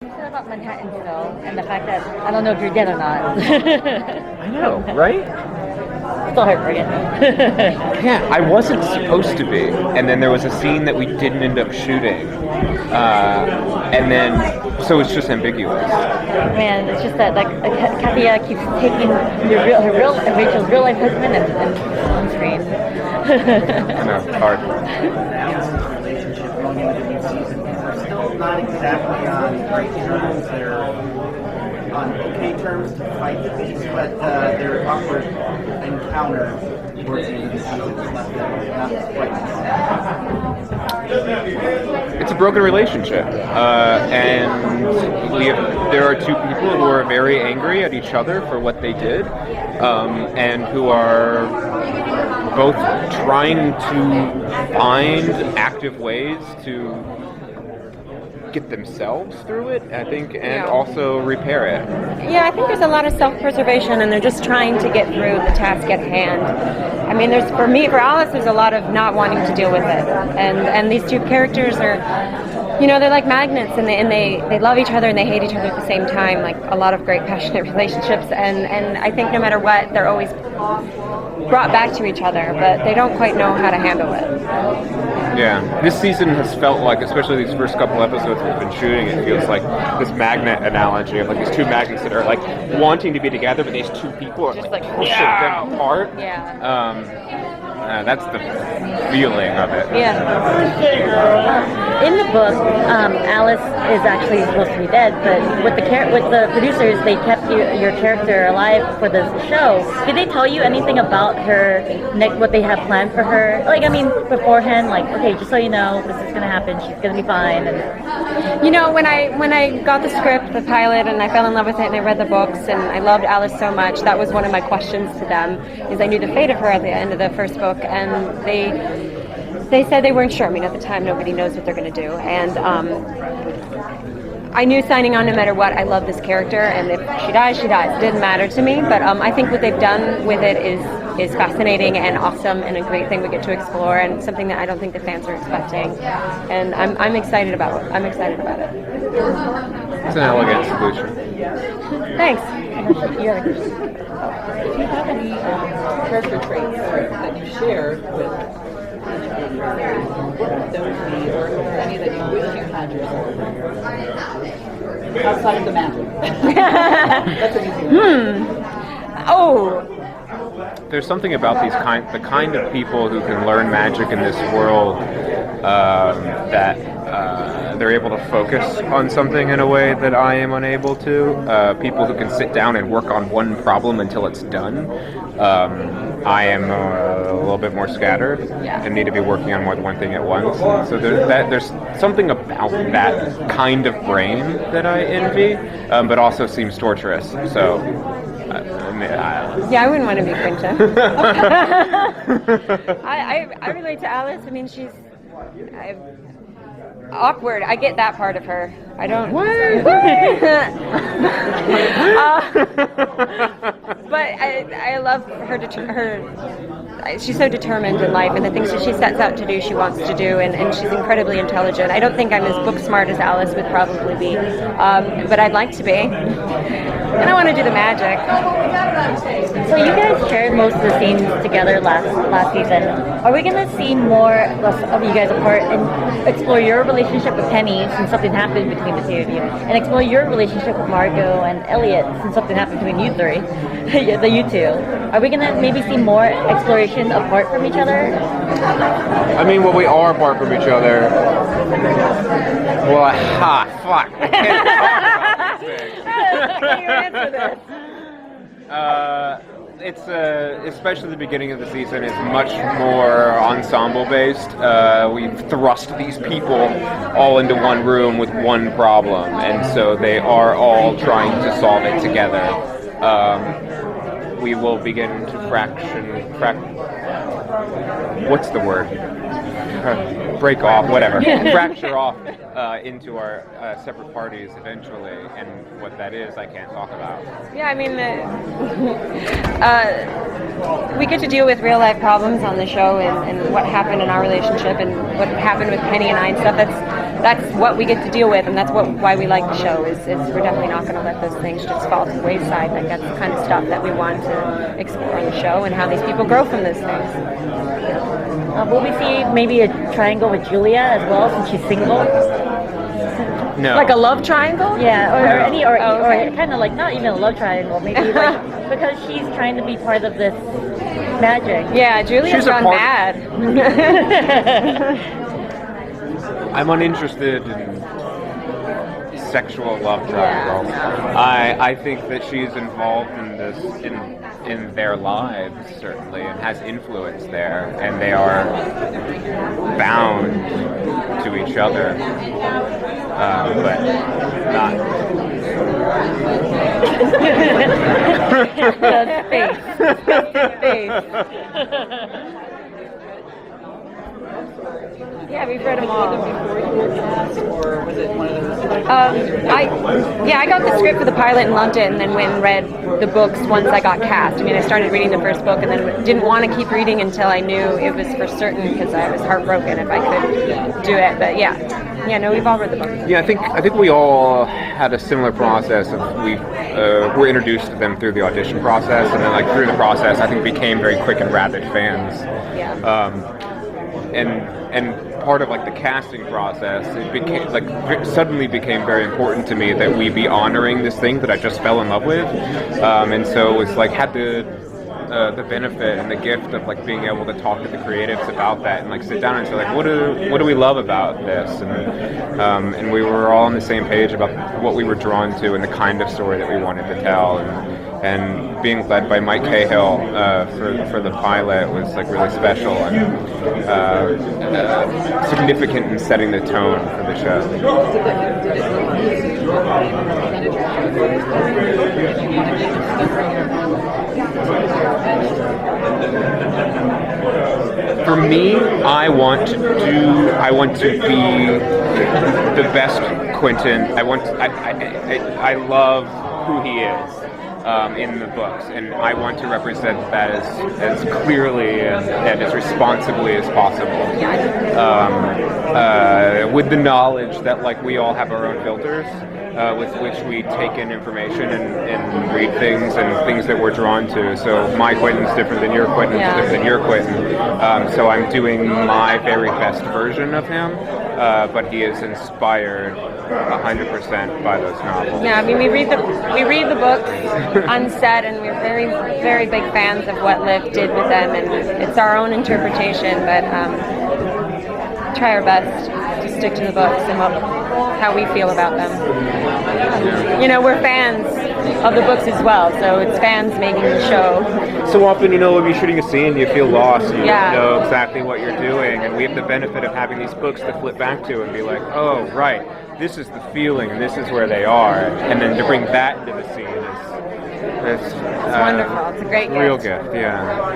About Manhattanville and the fact that I don't know if you're dead or not. I know, right? Still heartbreaking. Yeah, I wasn't supposed to be, and then there was a scene that we didn't end up shooting, and then so it's just ambiguous. Man, it's just that Katia keeps taking her real Rachel's real life husband and on screen. I know, it's hard. Not exactly on right terms. They're on okay terms to fight the beast, but their awkward encounter towards the end of the season left them not quite sad. It's a broken relationship, and there are two people who are very angry at each other for what they did, and who are both trying to find active ways to get themselves through it, I think, and also repair it. Yeah, I think there's a lot of self-preservation, and they're just trying to get through the task at hand. I mean, for Alice, there's a lot of not wanting to deal with it, and these two characters are, they're like magnets, and they love each other and they hate each other at the same time, like a lot of great passionate relationships, and I think no matter what, they're always brought back to each other, but they don't quite know how to handle it. Yeah, this season has felt like, especially these first couple episodes we've been shooting, it feels like this magnet analogy of like these two magnets that are like wanting to be together, but these two people are like pushing them apart. Yeah. That's the feeling of it. Yeah. In the book, Alice is actually supposed to be dead, but with the producers, they kept your character alive for the show. Did they tell you anything about her, what they have planned for her? Like, I mean, beforehand, like, okay, just so you know, this is gonna happen. She's gonna be fine. And when I got the script, the pilot, and I fell in love with it, and I read the books, and I loved Alice so much, that was one of my questions to them, is I knew the fate of her at the end of the first book, and they said they weren't sure. I mean, at the time, nobody knows what they're going to do, and I knew signing on no matter what, I love this character, and if she dies, she dies. It didn't matter to me, but I think what they've done with it is fascinating and awesome, and a great thing we get to explore, and something that I don't think the fans are expecting, and I'm excited about it. It's an elegant solution. Thanks. Do you have any character traits that you shared with what would those be, or any that you wish you had yourself? Outside of the magic. That's an easy one. Oh. There's something about the kind of people who can learn magic in this world that they're able to focus on something in a way that I am unable to. People who can sit down and work on one problem until it's done. I am a little bit more scattered and need to be working on more than one thing at once. So there's something about that kind of brain that I envy, but also seems torturous. So. Yeah, I wouldn't want to be Quinta. I relate to Alice. I mean, she's awkward. I get that part of her. I don't. What? But I love her. She's so determined in life, and the things that she sets out to do, she wants to do, and she's incredibly intelligent. I don't think I'm as book smart as Alice would probably be, but I'd like to be. And I want to do the magic. So you guys shared most of the scenes together last season. Are we going to see more of you guys apart and explore your relationship with Penny since something happened between the two of you, and explore your relationship with Margot and Elliot since something happened between you three, you two? Are we going to maybe see more exploration apart from each other? I mean, well, we are apart from each other. Well, fuck. I can't talk about these things. It's especially the beginning of the season is much more ensemble based. We've thrust these people all into one room with one problem, and so they are all trying to solve it together. We will begin to what's the word? Break off, whatever. Fracture off into our separate parties eventually, and what that is, I can't talk about. Yeah, I mean, we get to deal with real life problems on the show, and what happened in our relationship, and what happened with Penny and I and stuff. that's what we get to deal with, and that's why we like the show. Is we're definitely not going to let those things just fall to the wayside. Like that's the kind of stuff that we want to explore on the show, and how these people grow from those things. Will we see maybe a triangle with Julia as well, since she's single? No. Like a love triangle? Yeah, or No. any, or okay. kind of like not even a love triangle, maybe like because she's trying to be part of this magic. Yeah, Julia's She's a gone part- mad. I'm uninterested in sexual love triangles. no. I think that she's involved in this in their lives certainly, and has influence there, and they are bound to each other, but not. Yeah, we've read them all. Before you were cast, or was it one of those? I got the script for the pilot and loved it, and then went and read the books once I got cast. I mean, I started reading the first book, and then didn't want to keep reading until I knew it was for certain, because I was heartbroken if I could do it. But yeah, no, we've all read the book. Yeah, I think we all had a similar process of we were introduced to them through the audition process, and then like through the process, I think became very quick and rabid fans. Yeah. And part of like the casting process, it became like suddenly became very important to me that we be honoring this thing that I just fell in love with, and so it's like had the benefit and the gift of like being able to talk to the creatives about that and like sit down and say like what do we love about this, and we were all on the same page about what we were drawn to and the kind of story that we wanted to tell, and being led by Mike Cahill for the pilot was like really special and significant in setting the tone for the show. For me, I want to be the best Quentin. I love who he is. In the books, and I want to represent that as clearly and as responsibly as possible, with the knowledge that like we all have our own filters with which we take in information and read things and things that we're drawn to. So my Quentin's different than your Quentin's different than your Quentin. So I'm doing my very best version of him, but he is inspired 100% by those novels. Yeah, I mean, we read the books on set, and we're very, very big fans of what Liv did with them, and it's our own interpretation, but try our best to stick to the books and how we feel about them. You know, we're fans of the books as well, so it's fans making the show. So often, when you're shooting a scene, you feel lost, you Yeah. don't know exactly what you're doing, and we have the benefit of having these books to flip back to and be like, oh, right, this is the feeling, and this is where they are, and then to bring that into the scene is It's wonderful. It's a great real gift. gift, yeah.